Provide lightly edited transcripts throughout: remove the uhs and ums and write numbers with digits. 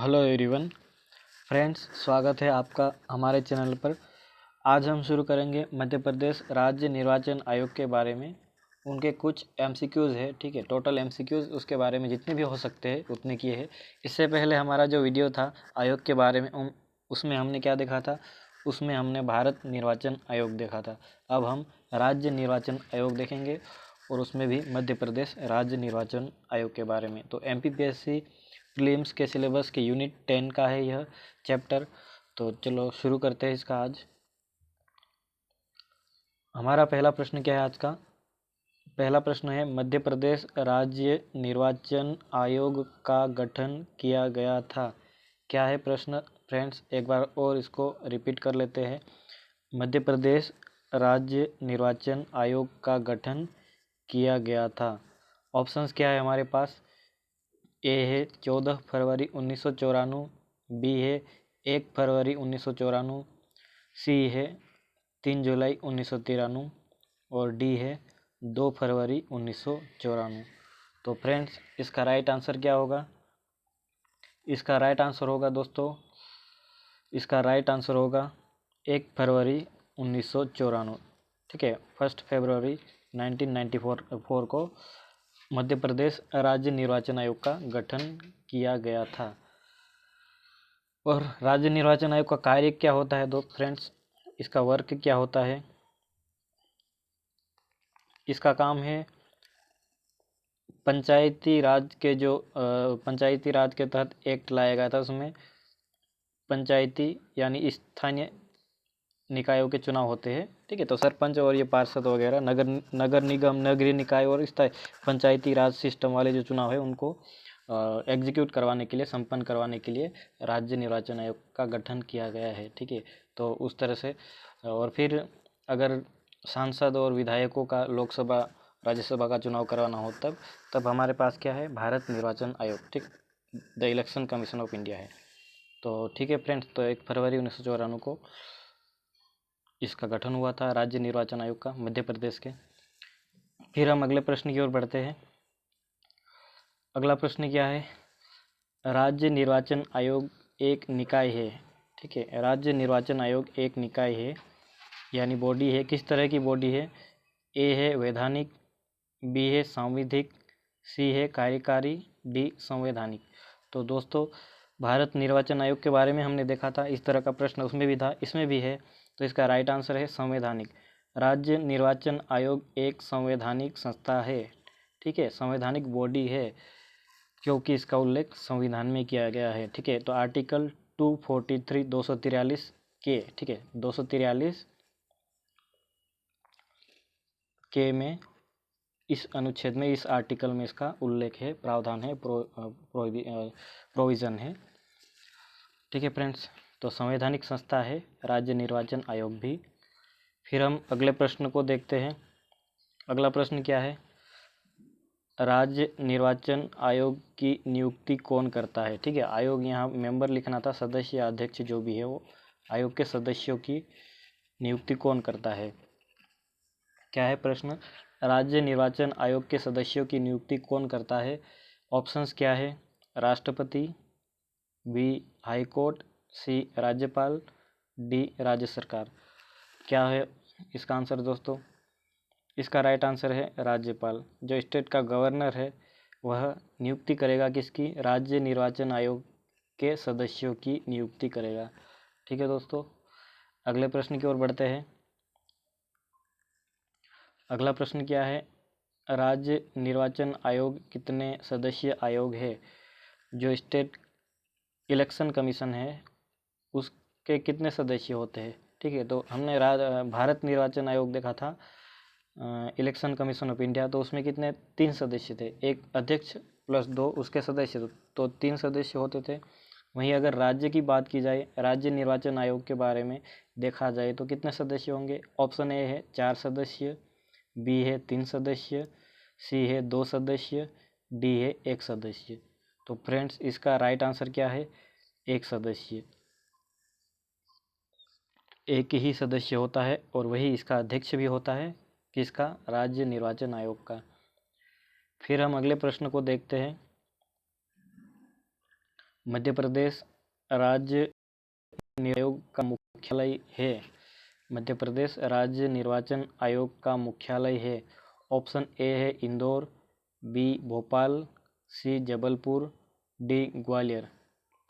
Hello everyone friends, स्वागत है आपका हमारे चैनल पर। आज हम शुरू करेंगे मध्य प्रदेश राज्य निर्वाचन आयोग के बारे में। उनके कुछ एमसीक्यूज़ है, ठीक है। टोटल एमसीक्यूज़ उसके बारे में जितने भी हो सकते हैं उतने किए हैं। इससे पहले हमारा जो वीडियो था आयोग के बारे में उसमें हमने क्या देखा था? उसमें हमने भारत निर्वाचन आयोग देखा था। अब हम राज्य निर्वाचन आयोग देखेंगे और उसमें भी मध्य प्रदेश राज्य निर्वाचन आयोग के बारे में। तो एमपीपीएससी प्रीलिम्स के सिलेबस के यूनिट 10 का है यह चैप्टर। तो चलो शुरू करते हैं इसका। आज हमारा पहला प्रश्न क्या है? आज का पहला प्रश्न है, मध्य प्रदेश राज्य निर्वाचन आयोग का गठन किया गया था। क्या है प्रश्न फ्रेंड्स? एक बार और इसको रिपीट कर लेते हैं। मध्य प्रदेश राज्य निर्वाचन आयोग का गठन किया गया था। ऑप्शंस क्या है हमारे पास? ए है 14 फरवरी 1994, बी है 1 फरवरी 1994, सी है 3 जुलाई 1993 और डी है 2 फरवरी 1994। तो फ्रेंड्स, इसका राइट आंसर क्या होगा? इसका राइट आंसर होगा दोस्तों, इसका राइट आंसर होगा 1 फरवरी 1994। ठीक है, 1 फरवरी 1994 को मध्य प्रदेश राज्य निर्वाचन आयोग का गठन किया गया था। और राज्य निर्वाचन आयोग का कार्य क्या होता है दोस्त फ्रेंड्स? इसका वर्क क्या होता है? इसका काम है पंचायती राज के जो पंचायती राज के तहत एक्ट लाया गया था, उसमें पंचायती यानी स्थानीय निकायों के चुनाव होते हैं। ठीक है, तो सरपंच और ये पार्षद वगैरह नगर निगम, नगरीय निकाय और इस पंचायती राज सिस्टम वाले जो चुनाव है उनको एग्जीक्यूट करवाने के लिए, संपन्न करवाने के लिए राज्य निर्वाचन आयोग का गठन किया गया है। ठीक है, तो उस तरह से। और फिर अगर सांसद और विधायकों का लोकसभा राज्यसभा का चुनाव करवाना हो तब हमारे पास क्या है? भारत निर्वाचन आयोग, ठीक, the election commission of India है। तो ठीक है फ्रेंड्स, तो 1 फरवरी 1994 को इसका गठन हुआ था राज्य निर्वाचन आयोग का मध्य प्रदेश के। फिर हम अगले प्रश्न की ओर बढ़ते हैं। अगला प्रश्न क्या है? राज्य निर्वाचन आयोग एक निकाय है। ठीक है, राज्य निर्वाचन आयोग एक निकाय है यानी बॉडी है। किस तरह की बॉडी है? ए है वैधानिक, बी है सांविधिक, सी है कार्यकारी, डी संवैधानिक। तो दोस्तों, भारत निर्वाचन आयोग के बारे में हमने देखा था, इस तरह का प्रश्न उसमें भी था, इसमें भी है। तो इसका राइट आंसर है संवैधानिक। राज्य निर्वाचन आयोग एक संवैधानिक संस्था है। ठीक है, संवैधानिक बॉडी है क्योंकि इसका उल्लेख संविधान में किया गया है। ठीक है, तो आर्टिकल 243 243 के, ठीक है, 243 के में, इस अनुच्छेद में, इस आर्टिकल में इसका उल्लेख है, प्रावधान है, प्रोविज़न है। ठीक है फ्रेंड्स, तो संवैधानिक संस्था है राज्य निर्वाचन आयोग भी। फिर हम अगले प्रश्न को देखते हैं। अगला प्रश्न क्या है? राज्य निर्वाचन आयोग की नियुक्ति कौन करता है? ठीक है, आयोग यहाँ मेंबर लिखना था, सदस्य या अध्यक्ष जो भी है वो। आयोग के सदस्यों की नियुक्ति कौन करता है? क्या है प्रश्न? राज्य निर्वाचन आयोग के सदस्यों की नियुक्ति कौन करता है? ऑप्शंस क्या है? राष्ट्रपति, बी हाई कोर्ट, सी राज्यपाल, डी राज्य सरकार। क्या है इसका आंसर दोस्तों? इसका राइट आंसर है राज्यपाल। जो स्टेट का गवर्नर है वह नियुक्ति करेगा किसकी? राज्य निर्वाचन आयोग के सदस्यों की नियुक्ति करेगा। ठीक है दोस्तों, अगले प्रश्न की ओर बढ़ते हैं। अगला प्रश्न क्या है? राज्य निर्वाचन आयोग कितने सदस्यीय आयोग है? जो स्टेट इलेक्शन कमीशन है उसके कितने सदस्य होते हैं? ठीक है, तो हमने भारत निर्वाचन आयोग देखा था, इलेक्शन कमीशन ऑफ इंडिया, तो उसमें कितने? 3 सदस्य थे, एक अध्यक्ष प्लस 2 उसके सदस्य, तो 3 सदस्य होते थे। वहीं अगर राज्य की बात की जाए, राज्य निर्वाचन आयोग के बारे में देखा जाए तो कितने सदस्य होंगे? ऑप्शन ए है 4 सदस्य, बी है 3 सदस्य, सी है 2 सदस्य, डी है 1 सदस्य। तो फ्रेंड्स, इसका राइट आंसर क्या है? 1 सदस्य। एक ही सदस्य होता है और वही इसका अध्यक्ष भी होता है, किसका? राज्य निर्वाचन आयोग का। फिर हम अगले प्रश्न को देखते हैं। मध्य प्रदेश राज्य आयोग का मुख्यालय है? मध्य प्रदेश राज्य निर्वाचन आयोग का मुख्यालय है। ऑप्शन ए है इंदौर, बी भोपाल, सी जबलपुर, डी ग्वालियर।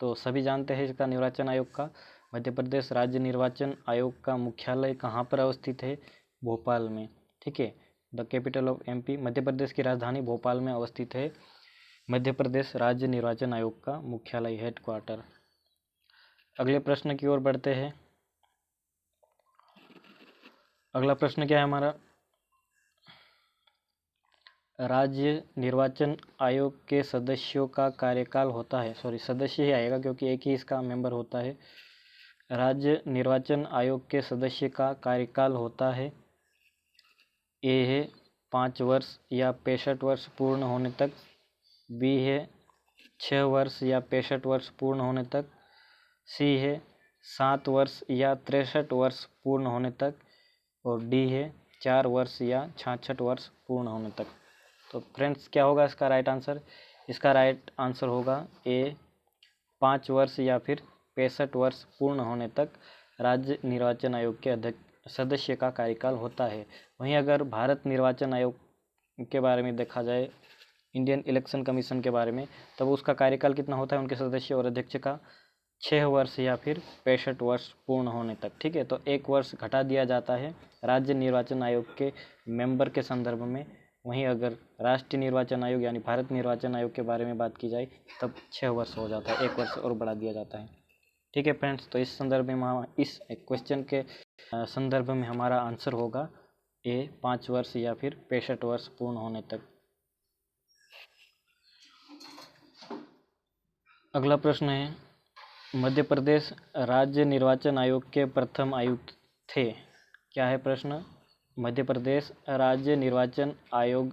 तो सभी जानते हैं इसका निर्वाचन आयोग का मध्य प्रदेश राज्य निर्वाचन आयोग का मुख्यालय कहाँ पर अवस्थित है? भोपाल में। ठीक है, the capital of MP, Madhya Pradesh की राजधानी भोपाल में अवस्थित है मध्य प्रदेश राज्य निर्वाचन आयोग का मुख्यालय, हेडक्वार्टर। अगले प्रश्न की ओर बढ़ते हैं। अगला प्रश्न क्या है हमारा? राज्य निर्वाचन आयोग के सदस्यों का कार्यकाल होता है, सदस्य ही आएगा क्योंकि एक ही इसका मेंबर होता है। राज्य निर्वाचन आयोग के सदस्य का कार्यकाल होता है, ए है 5 वर्ष या 65 वर्ष पूर्ण होने तक, बी है 6 वर्ष या 65 वर्ष पूर्ण होने तक, सी है 7 वर्ष या 63 वर्ष पूर्ण होने तक, और डी है 4 वर्ष या 66 वर्ष पूर्ण होने तक। तो फ्रेंड्स क्या होगा इसका राइट आंसर? इसका राइट आंसर होगा ए 5 वर्ष या फिर 65 वर्ष पूर्ण होने तक राज्य निर्वाचन आयोग के अध्यक्ष सदस्य का कार्यकाल होता है। वहीं अगर भारत निर्वाचन आयोग के बारे में देखा जाए, इंडियन इलेक्शन कमीशन के बारे में, तब उसका कार्यकाल कितना होता है उनके सदस्य और अध्यक्ष का? 6 वर्ष या फिर 65 वर्ष पूर्ण होने तक। ठीक है, तो 1 वर्ष घटा दिया जाता है राज्य निर्वाचन आयोग के मेंबर के संदर्भ में। वहीं अगर राष्ट्रीय निर्वाचन आयोग यानी भारत निर्वाचन आयोग के बारे में बात की जाए तब 6 वर्ष हो जाता है, 1 वर्ष और बढ़ा दिया जाता है। ठीक है फ्रेंड्स, तो इस संदर्भ में इस क्वेश्चन के संदर्भ में हमारा आंसर होगा ए 5 वर्ष या फिर 65 वर्ष पूर्ण होने तक। अगला प्रश्न है, मध्य प्रदेश राज्य निर्वाचन आयोग के प्रथम आयुक्त थे? क्या है प्रश्न? मध्य प्रदेश राज्य निर्वाचन आयोग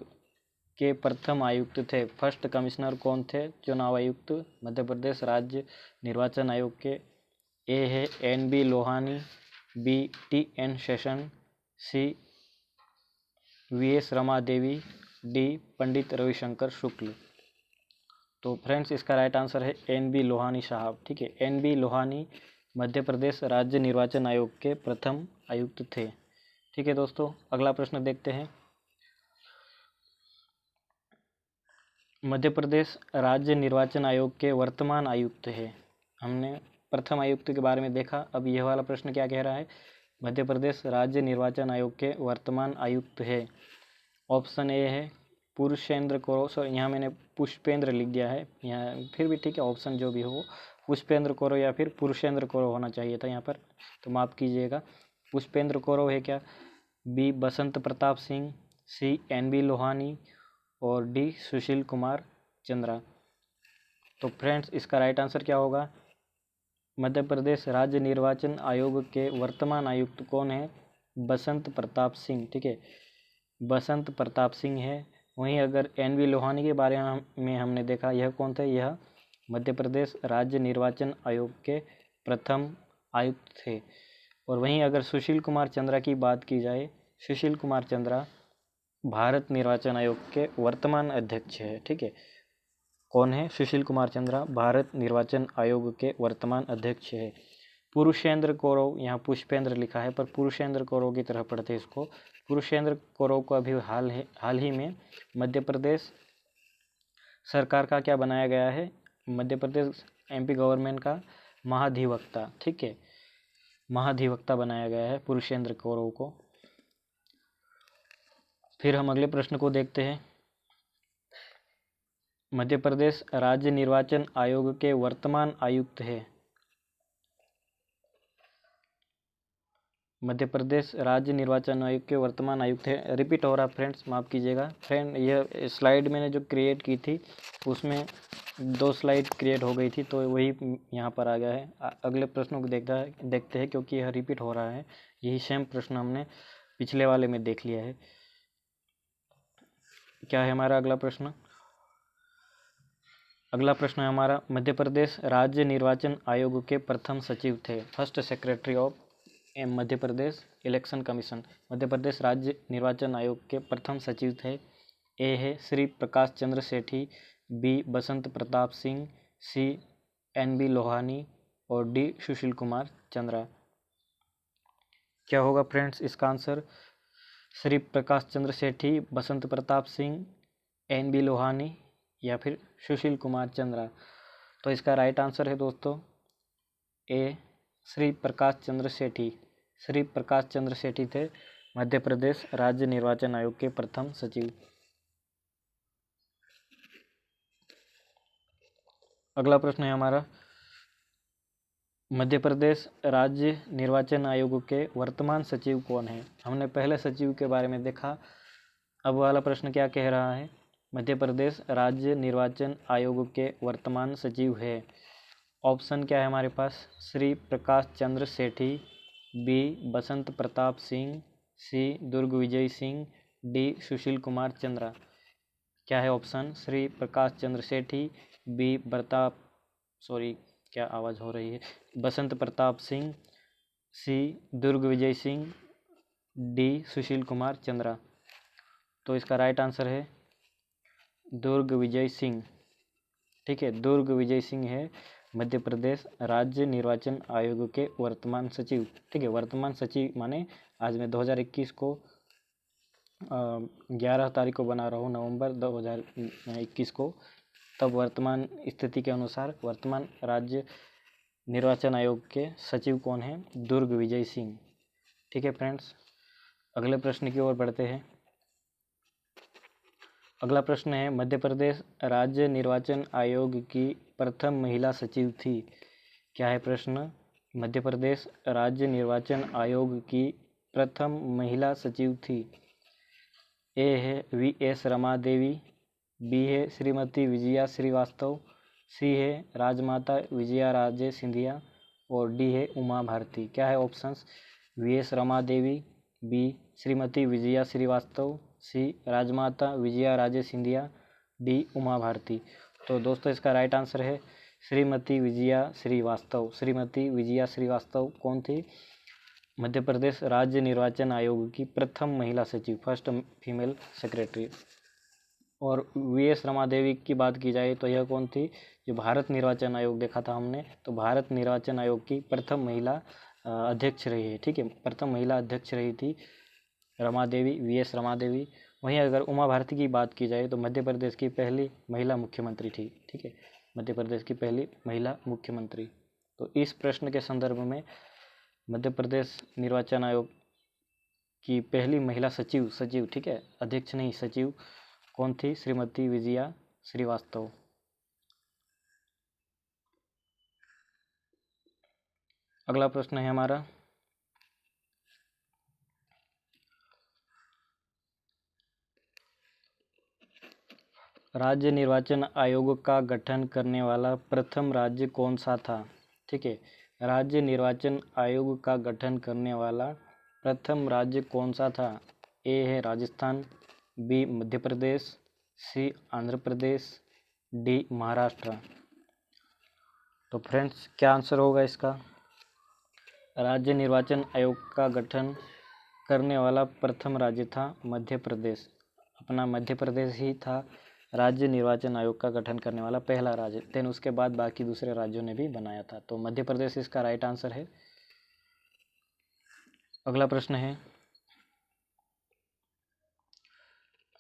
के प्रथम आयुक्त थे, फर्स्ट कमिश्नर कौन थे? चुनाव आयुक्त मध्य प्रदेश राज्य निर्वाचन आयोग के। ए है NB Lohani, B TN Seshan, C VS Rama Devi, D Pandit Ravishankar Shukla. तो फ्रेंड्स इसका राइट आंसर है NB लोहानी साहब। ठीक है, NB लोहानी मध्य प्रदेश राज्य निर्वाचन आयोग के प्रथम आयुक्त थे। ठीक है दोस्तों, अगला प्रश्न देखते हैं। मध्य प्रदेश राज्य निर्वाचन आयोग के वर्तमान आयुक्त है। हमने प्रथम आयुक्त के बारे में देखा, अब यह वाला प्रश्न क्या कह रहा है? मध्य प्रदेश राज्य निर्वाचन आयोग के वर्तमान आयुक्त है। ऑप्शन ए है पुरुषेंद्र कौरो, यहाँ मैंने पुष्पेंद्र लिख दिया है, यहाँ फिर भी ठीक है, ऑप्शन जो भी हो पुष्पेंद्र कौरो या फिर पुरुषेंद्र कौरो होना चाहिए था यहाँ पर, तो माफ़ कीजिएगा। पुष्पेंद्र कौरो है क्या? B Basant Pratap Singh, C NB Lohani, और डी सुशील कुमार चंद्रा। तो फ्रेंड्स इसका राइट आंसर क्या होगा? मध्य प्रदेश राज्य निर्वाचन आयोग के वर्तमान आयुक्त कौन है? बसंत प्रताप सिंह। ठीक है, बसंत प्रताप सिंह है। वहीं अगर NB लोहानी के बारे में हमने देखा, यह कौन थे? यह मध्य प्रदेश राज्य निर्वाचन आयोग के प्रथम आयुक्त थे। और वहीं अगर सुशील कुमार चंद्रा की बात की जाए, सुशील कुमार चंद्रा भारत निर्वाचन आयोग के वर्तमान अध्यक्ष है। ठीक है, कौन है? सुशील कुमार चंद्रा भारत निर्वाचन आयोग के वर्तमान अध्यक्ष है। पुरुषेंद्र कौरव, यहाँ पुष्पेंद्र लिखा है पर पुरुषेंद्र कौरव की तरह पढ़ते हैं इसको। पुरुषेंद्र कौरव को अभी हाल ही में मध्य प्रदेश सरकार का क्या बनाया गया है? मध्य प्रदेश MP गवर्नमेंट का महाधिवक्ता। ठीक है, महाधिवक्ता बनाया गया है पुरुषेंद्र कौरव को। फिर हम अगले प्रश्न को देखते हैं। मध्य प्रदेश राज्य निर्वाचन आयोग के वर्तमान आयुक्त है। मध्य प्रदेश राज्य निर्वाचन आयोग के वर्तमान आयुक्त है। रिपीट हो रहा फ्रेंड्स, माफ़ कीजिएगा। फ्रेंड यह स्लाइड मैंने जो क्रिएट की थी उसमें 2 स्लाइड क्रिएट हो गई थी, तो वही यहाँ पर आ गया है। अगले प्रश्नों को देखते हैं क्योंकि यह रिपीट हो रहा है। यही सेम प्रश्न हमने पिछले वाले में देख लिया है। क्या है हमारा अगला प्रश्न? अगला प्रश्न है हमारा, मध्य प्रदेश राज्य निर्वाचन आयोग के प्रथम सचिव थे, first secretary of Madhya Pradesh election commission. Madhya Pradesh राज्य निर्वाचन आयोग के प्रथम सचिव थे। ए है Shri Prakash Chandra Sethi, B Basant Pratap Singh, C NB Lohani और D सुशील कुमार चंद्रा। क्या होगा फ्रेंड्स इसका आंसर? श्री प्रकाश चंद्र सेठी, बसंत प्रताप सिंह, NB लोहानी या फिर सुशील कुमार चंद्रा। तो इसका राइट आंसर है दोस्तों ए, श्री प्रकाश चंद्र सेठी। श्री प्रकाश चंद्र सेठी थे मध्य प्रदेश राज्य निर्वाचन आयोग के प्रथम सचिव। अगला प्रश्न है हमारा, मध्य प्रदेश राज्य निर्वाचन आयोग के वर्तमान सचिव कौन है? हमने पहले सचिव के बारे में देखा। अब वाला प्रश्न क्या कह रहा है? मध्य प्रदेश राज्य निर्वाचन आयोग के वर्तमान सचिव है। ऑप्शन क्या है हमारे पास? श्री प्रकाश चंद्र सेठी, बी बसंत प्रताप सिंह, सी दुर्ग विजय सिंह, डी सुशील कुमार चंद्रा। क्या है ऑप्शन? श्री प्रकाश चंद्र सेठी, बी क्या आवाज़ हो रही है, बसंत प्रताप सिंह, सी दुर्ग विजय सिंह, डी सुशील कुमार चंद्रा। तो इसका राइट आंसर है दुर्ग विजय सिंह। ठीक है, दुर्ग विजय सिंह है मध्य प्रदेश राज्य निर्वाचन आयोग के वर्तमान सचिव। ठीक है, वर्तमान सचिव माने आज मैं 2021 को 11 तारीख को बना रहा हूँ, नवंबर 2021 को। तब वर्तमान स्थिति के अनुसार वर्तमान राज्य निर्वाचन आयोग के सचिव कौन है? दुर्ग विजय सिंह। ठीक है फ्रेंड्स, अगले प्रश्न की ओर बढ़ते हैं। अगला प्रश्न है, मध्य प्रदेश राज्य निर्वाचन आयोग की प्रथम महिला सचिव थी। क्या है प्रश्न? मध्य प्रदेश राज्य निर्वाचन आयोग की प्रथम महिला सचिव थी। ए है VS रमा देवी, बी है श्रीमती विजया श्रीवास्तव, सी है राजमाता विजया राजे सिंधिया और डी है उमा भारती। क्या है ऑप्शंस? VS रमा देवी, बी श्रीमती विजया श्रीवास्तव, सी राजमाता विजया राजे सिंधिया, डी उमा भारती। तो दोस्तों इसका राइट आंसर है श्रीमती विजया श्रीवास्तव। श्रीमती विजया श्रीवास्तव कौन थी? मध्य प्रदेश राज्य निर्वाचन आयोग की प्रथम महिला सचिव, फर्स्ट फीमेल सेक्रेटरी। और VS रमा देवी की बात की जाए तो यह कौन थी? जो भारत निर्वाचन आयोग देखा था हमने, तो भारत निर्वाचन आयोग की प्रथम महिला अध्यक्ष रही है। ठीक है, प्रथम महिला अध्यक्ष रही थी रमा देवी, VS रमा देवी। वहीं अगर उमा भारती की बात की जाए तो मध्य प्रदेश की पहली महिला मुख्यमंत्री थी। ठीक है, मध्य प्रदेश की पहली महिला मुख्यमंत्री। तो इस प्रश्न के संदर्भ में मध्य प्रदेश निर्वाचन आयोग की पहली महिला सचिव ठीक है, अध्यक्ष नहीं सचिव कौन थी? श्रीमती विजया श्रीवास्तव। अगला प्रश्न है हमारा, राज्य निर्वाचन आयोग का गठन करने वाला प्रथम राज्य कौन सा था? ठीक है, राज्य निर्वाचन आयोग का गठन करने वाला प्रथम राज्य कौन सा था? ए है राजस्थान, बी मध्य प्रदेश, सी आंध्र प्रदेश, डी महाराष्ट्र। तो फ्रेंड्स क्या आंसर होगा इसका? राज्य निर्वाचन आयोग का गठन करने वाला प्रथम राज्य था मध्य प्रदेश। अपना मध्य प्रदेश ही था राज्य निर्वाचन आयोग का गठन करने वाला पहला राज्य। देन उसके बाद बाकी दूसरे राज्यों ने भी बनाया था। तो मध्य प्रदेश इसका राइट आंसर है। अगला प्रश्न है,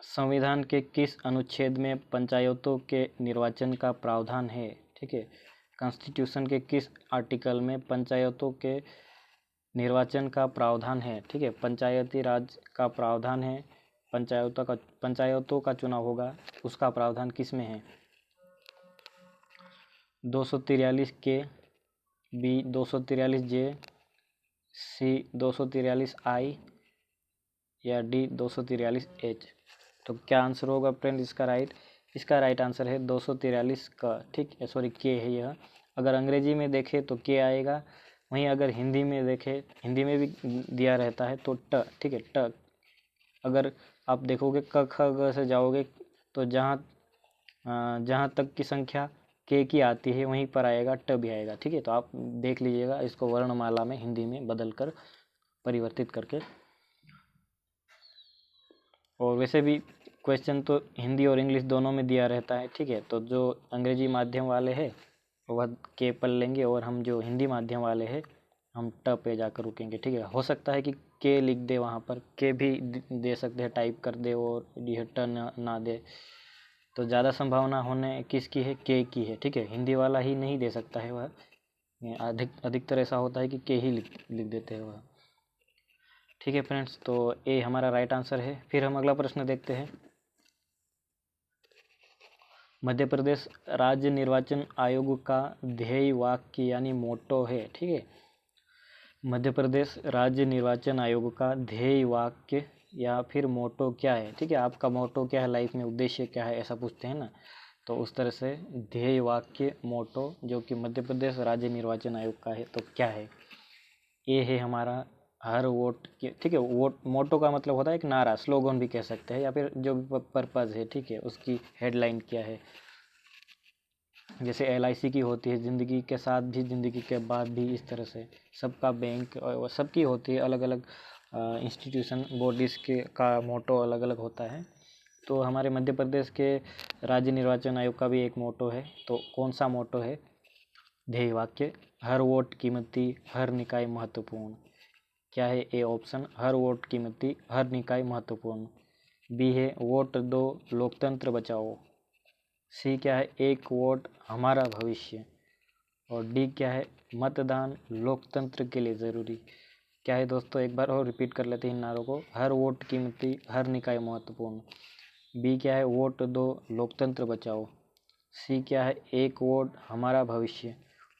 संविधान के किस अनुच्छेद में पंचायतों के निर्वाचन का प्रावधान है? ठीक है, कॉन्स्टिट्यूशन के किस आर्टिकल में पंचायतों के निर्वाचन का प्रावधान है? ठीक है, पंचायती राज का प्रावधान है, पंचायतों का चुनाव होगा, उसका प्रावधान किस में है? 243 के, बी 243 जे, सी 243 आई या डी 243 एच। तो क्या आंसर होगा फ्रेंड इसका राइट आंसर है 243 का। ठीक है, सॉरी के है यह। अगर अंग्रेजी में देखें तो के आएगा, वहीं अगर हिंदी में देखें, हिंदी में भी दिया रहता है तो ट। ठीक है, ट। अगर आप देखोगे क ख ग से जाओगे तो जहाँ तक की संख्या के की आती है वहीं पर आएगा ट भी आएगा। ठीक है, तो आप देख लीजिएगा इसको वर्णमाला में हिंदी में बदल कर परिवर्तित करके। और वैसे भी क्वेश्चन तो हिंदी और इंग्लिश दोनों में दिया रहता है। ठीक है, तो जो अंग्रेजी माध्यम वाले हैं वह के पढ़ लेंगे और हम जो हिंदी माध्यम वाले हैं हम ट पे जाकर रुकेंगे। ठीक है, हो सकता है कि के लिख दे, वहाँ पर के भी दे सकते हैं, टाइप कर दे और यह ट ना दे, तो ज़्यादा संभावना होने किसकी है, के की है। ठीक है, हिंदी वाला ही नहीं दे सकता है वह, अधिकतर ऐसा होता है कि के ही लिख देते हैं वह। ठीक है फ्रेंड्स, तो ए हमारा राइट आंसर है। फिर हम अगला प्रश्न देखते हैं। मध्य प्रदेश राज्य निर्वाचन आयोग का ध्येय वाक्य यानी मोटो है। ठीक है, मध्य प्रदेश राज्य निर्वाचन आयोग का ध्येय वाक्य या फिर मोटो क्या है। ठीक है, आपका मोटो क्या है लाइफ में, उद्देश्य क्या है, ऐसा पूछते हैं ना, तो उस तरह से ध्येय वाक्य मोटो जो कि मध्य प्रदेश राज्य निर्वाचन आयोग का है, तो क्या है, ये है हमारा हर वोट के। ठीक है, वोट मोटो का मतलब होता है एक नारा, स्लोगन भी कह सकते हैं, या फिर जो भी पर्पज़ है। ठीक है, उसकी हेडलाइन क्या है। जैसे LIC की होती है, ज़िंदगी के साथ भी ज़िंदगी के बाद भी, इस तरह से सबका बैंक और सबकी होती है, अलग अलग इंस्टीट्यूशन बॉडीज़ के का मोटो अलग अलग होता है। तो हमारे मध्य प्रदेश के राज्य निर्वाचन आयोग का भी एक मोटो है, तो कौन सा मोटो है, ध्येय वाक्य हर वोट कीमती, हर निकाय महत्वपूर्ण। क्या है ए ऑप्शन, हर वोट कीमती, हर निकाय महत्वपूर्ण। बी है वोट दो लोकतंत्र बचाओ। सी क्या है, एक वोट हमारा भविष्य। और डी क्या है, मतदान लोकतंत्र के लिए ज़रूरी। क्या है दोस्तों, एक बार और रिपीट कर लेते हैं इन नारों को, हर वोट कीमती, हर निकाय महत्वपूर्ण। बी क्या है, वोट दो लोकतंत्र बचाओ। सी क्या है, एक वोट हमारा भविष्य।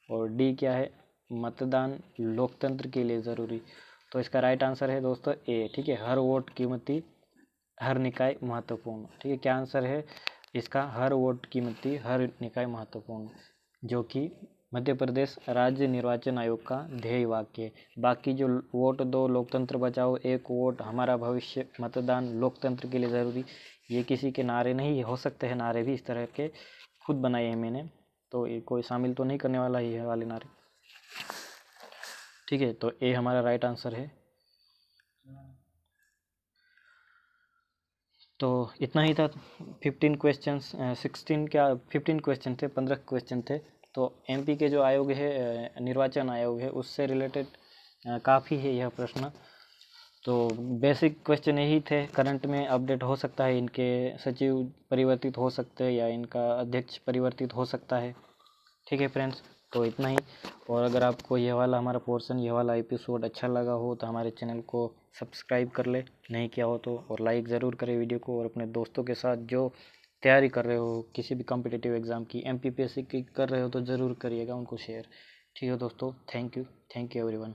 और डी क्या है, मतदान लोकतंत्र के लिए ज़रूरी। तो इसका राइट आंसर है दोस्तों ए। ठीक है, हर वोट कीमती, हर निकाय महत्वपूर्ण। ठीक है, क्या आंसर है इसका, हर वोट कीमती, हर निकाय महत्वपूर्ण, जो कि मध्य प्रदेश राज्य निर्वाचन आयोग का ध्येय वाक्य है। बाकी जो वोट दो लोकतंत्र बचाओ, एक वोट हमारा भविष्य, मतदान लोकतंत्र के लिए ज़रूरी, ये किसी के नारे नहीं, हो सकते हैं नारे भी इस तरह के खुद बनाए हैं मैंने, तो ये कोई शामिल तो नहीं करने वाला ही है वाले नारे। ठीक है, तो ए हमारा राइट आंसर है। तो इतना ही था, 15 क्वेश्चंस, 16 क्या 15 क्वेश्चन थे, 15 क्वेश्चन थे। तो MP के जो आयोग है, निर्वाचन आयोग है, उससे रिलेटेड काफ़ी है यह प्रश्न। तो बेसिक क्वेश्चन यही थे, करंट में अपडेट हो सकता है, इनके सचिव परिवर्तित हो सकते हैं या इनका अध्यक्ष परिवर्तित हो सकता है। ठीक है फ्रेंड्स, तो इतना ही। और अगर आपको यह वाला हमारा पोर्शन, यह वाला एपिसोड अच्छा लगा हो तो हमारे चैनल को सब्सक्राइब कर ले, नहीं किया हो तो, और लाइक ज़रूर करें वीडियो को, और अपने दोस्तों के साथ जो तैयारी कर रहे हो किसी भी कॉम्पिटिटिव एग्ज़ाम की, MPPSC की कर रहे हो तो ज़रूर करिएगा, उनको शेयर। ठीक है दोस्तों, थैंक यू एवरीवन।